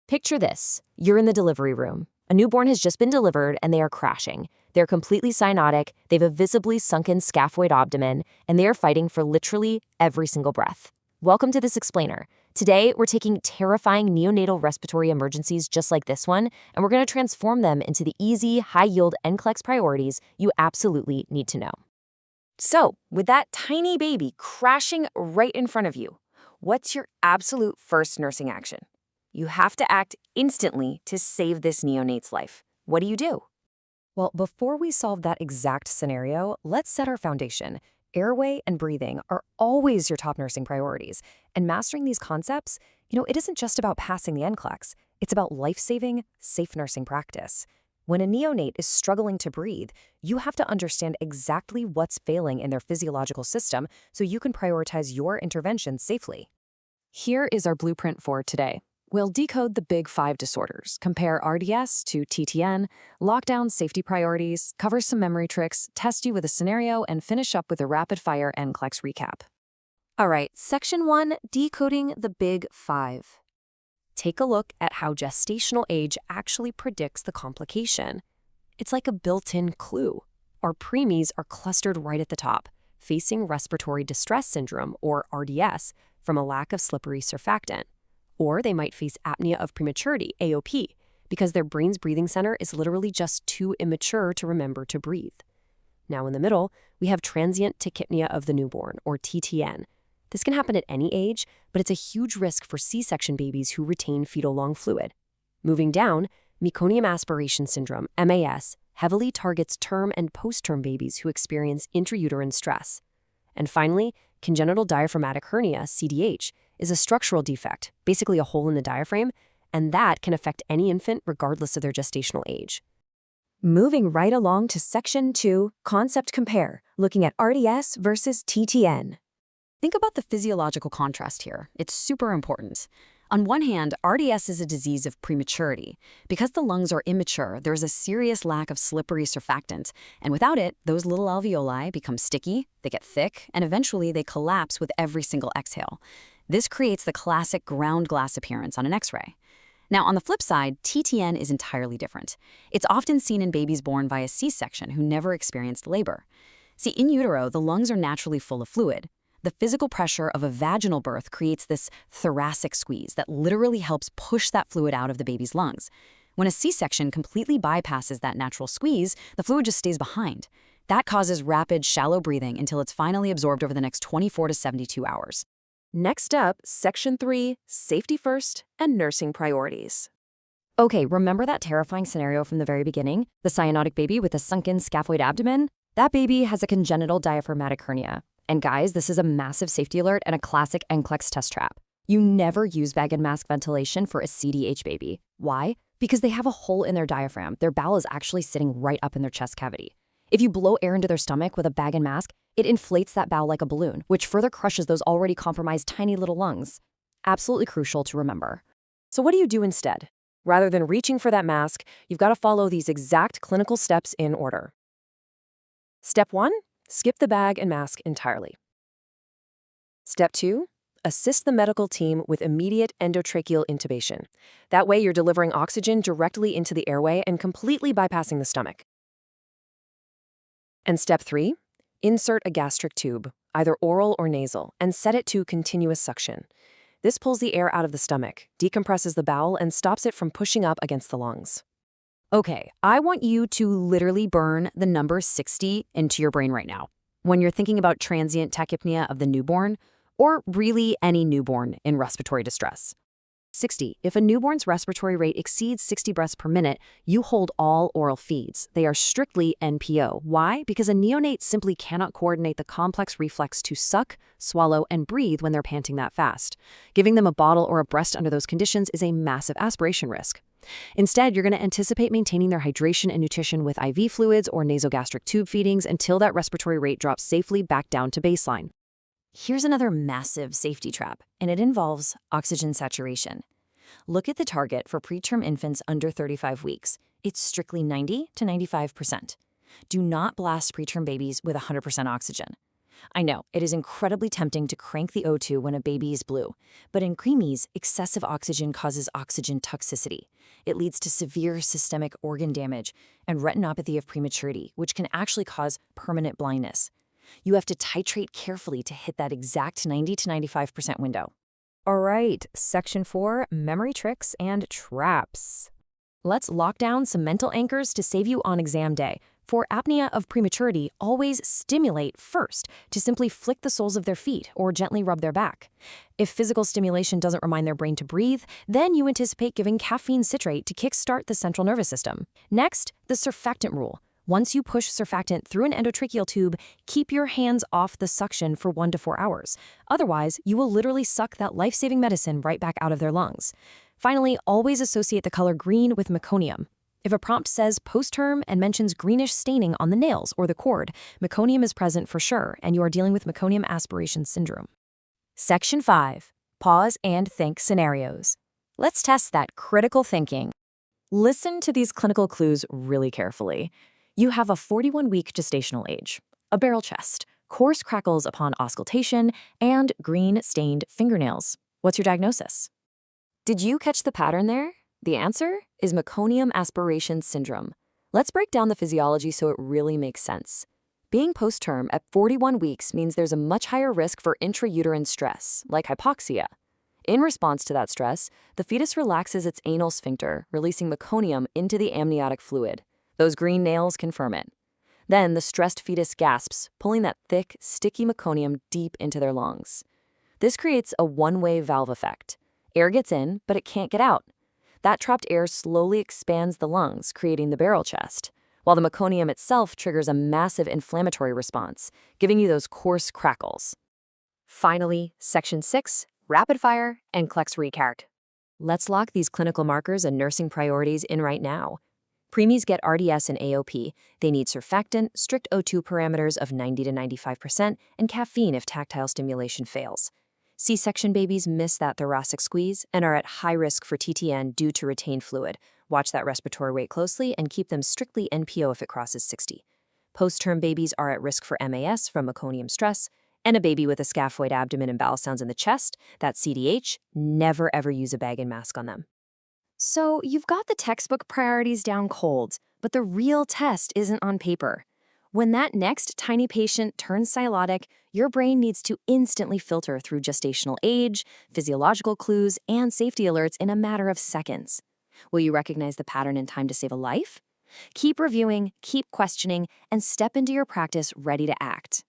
Picture this. You're in the delivery room. A newborn has just been delivered and they are crashing. They're completely cyanotic, they have a visibly sunken scaphoid abdomen, and they are fighting for literally every single breath. Welcome to this explainer. Today, we're taking terrifying neonatal respiratory emergencies just like this one, and we're going to transform them into the easy, high-yield NCLEX priorities you absolutely need to know. So, with that tiny baby crashing right in front of you, what's your absolute first nursing action? You have to act instantly to save this neonate's life. What do? Well, before we solve that exact scenario, let's set our foundation. Airway and breathing are always your top nursing priorities. And mastering these concepts, it isn't just about passing the NCLEX. It's about life-saving, safe nursing practice. When a neonate is struggling to breathe, you have to understand exactly what's failing in their physiological system so you can prioritize your interventions safely. Here is our blueprint for today. We'll decode the big 5 disorders, compare RDS to TTN, lock down safety priorities, cover some memory tricks, test you with a scenario, and finish up with a rapid-fire NCLEX recap. All right, Section 1, decoding the big 5. Take a look at how gestational age actually predicts the complication. It's like a built-in clue. Our preemies are clustered right at the top, facing respiratory distress syndrome, or RDS, from a lack of slippery surfactant. Or they might face apnea of prematurity, AOP, because their brain's breathing center is literally just too immature to remember to breathe. Now in the middle, we have transient tachypnea of the newborn, or TTN. This can happen at any age, but it's a huge risk for C-section babies who retain fetal lung fluid. Moving down, meconium aspiration syndrome, MAS, heavily targets term and post-term babies who experience intrauterine stress. And finally, congenital diaphragmatic hernia, CDH, is a structural defect, basically a hole in the diaphragm, and that can affect any infant regardless of their gestational age. Moving right along to Section 2, Concept Compare, looking at RDS versus TTN. Think about the physiological contrast here. It's super important. On one hand, RDS is a disease of prematurity. Because the lungs are immature, there's a serious lack of slippery surfactant, and without it, those little alveoli become sticky, they get thick, and eventually they collapse with every single exhale. This creates the classic ground glass appearance on an X-ray. Now, on the flip side, TTN is entirely different. It's often seen in babies born via C-section who never experienced labor. See, in utero, the lungs are naturally full of fluid. The physical pressure of a vaginal birth creates this thoracic squeeze that literally helps push that fluid out of the baby's lungs. When a C-section completely bypasses that natural squeeze, the fluid just stays behind. That causes rapid, shallow breathing until it's finally absorbed over the next 24 to 72 hours. Next up, Section 3, Safety First and Nursing Priorities. Okay, remember that terrifying scenario from the very beginning? The cyanotic baby with a sunken scaphoid abdomen? That baby has a congenital diaphragmatic hernia. And guys, this is a massive safety alert and a classic NCLEX test trap. You never use bag and mask ventilation for a CDH baby. Why? Because they have a hole in their diaphragm. Their bowel is actually sitting right up in their chest cavity. If you blow air into their stomach with a bag and mask, it inflates that bowel like a balloon, which further crushes those already compromised tiny little lungs. Absolutely crucial to remember. So what do you do instead? Rather than reaching for that mask, you've got to follow these exact clinical steps in order. Step 1, skip the bag and mask entirely. Step 2, assist the medical team with immediate endotracheal intubation. That way you're delivering oxygen directly into the airway and completely bypassing the stomach. And step 3, insert a gastric tube, either oral or nasal, and set it to continuous suction. This pulls the air out of the stomach, decompresses the bowel, and stops it from pushing up against the lungs. Okay, I want you to literally burn the number 60 into your brain right now when you're thinking about transient tachypnea of the newborn, or really any newborn in respiratory distress. 60. If a newborn's respiratory rate exceeds 60 breaths per minute, you hold all oral feeds. They are strictly NPO. Why? Because a neonate simply cannot coordinate the complex reflex to suck, swallow, and breathe when they're panting that fast. Giving them a bottle or a breast under those conditions is a massive aspiration risk. Instead, you're going to anticipate maintaining their hydration and nutrition with IV fluids or nasogastric tube feedings until that respiratory rate drops safely back down to baseline. Here's another massive safety trap, and it involves oxygen saturation. Look at the target for preterm infants under 35 weeks. It's strictly 90 to 95%. Do not blast preterm babies with 100% oxygen. I know, it is incredibly tempting to crank the O2 when a baby is blue, but in preemies, excessive oxygen causes oxygen toxicity. It leads to severe systemic organ damage and retinopathy of prematurity, which can actually cause permanent blindness. You have to titrate carefully to hit that exact 90 to 95% window. All right, Section 4, Memory Tricks and Traps. Let's lock down some mental anchors to save you on exam day. For apnea of prematurity, always stimulate first to simply flick the soles of their feet or gently rub their back. If physical stimulation doesn't remind their brain to breathe, then you anticipate giving caffeine citrate to kickstart the central nervous system. Next, the surfactant rule. Once you push surfactant through an endotracheal tube, keep your hands off the suction for 1 to 4 hours. Otherwise, you will literally suck that life-saving medicine right back out of their lungs. Finally, always associate the color green with meconium. If a prompt says post-term and mentions greenish staining on the nails or the cord, meconium is present for sure, and you are dealing with meconium aspiration syndrome. Section 5. Pause and think scenarios. Let's test that critical thinking. Listen to these clinical clues really carefully. You have a 41-week gestational age, a barrel chest, coarse crackles upon auscultation, and green-stained fingernails. What's your diagnosis? Did you catch the pattern there? The answer is meconium aspiration syndrome. Let's break down the physiology so it really makes sense. Being post-term at 41 weeks means there's a much higher risk for intrauterine stress, like hypoxia. In response to that stress, the fetus relaxes its anal sphincter, releasing meconium into the amniotic fluid. Those green nails confirm it. Then the stressed fetus gasps, pulling that thick, sticky meconium deep into their lungs. This creates a one-way valve effect. Air gets in, but it can't get out. That trapped air slowly expands the lungs, creating the barrel chest, while the meconium itself triggers a massive inflammatory response, giving you those coarse crackles. Finally, Section 6, Rapid Fire and Klex Recart. Let's lock these clinical markers and nursing priorities in right now. Preemies get RDS and AOP. They need surfactant, strict O2 parameters of 90 to 95%, and caffeine if tactile stimulation fails. C-section babies miss that thoracic squeeze and are at high risk for TTN due to retained fluid. Watch that respiratory rate closely and keep them strictly NPO if it crosses 60. Post-term babies are at risk for MAS from meconium stress, and a baby with a scaphoid abdomen and bowel sounds in the chest, that CDH, never ever use a bag and mask on them. So you've got the textbook priorities down cold, but the real test isn't on paper. When that next tiny patient turns cyanotic, your brain needs to instantly filter through gestational age, physiological clues, and safety alerts in a matter of seconds. Will you recognize the pattern in time to save a life? Keep reviewing, keep questioning, and step into your practice ready to act.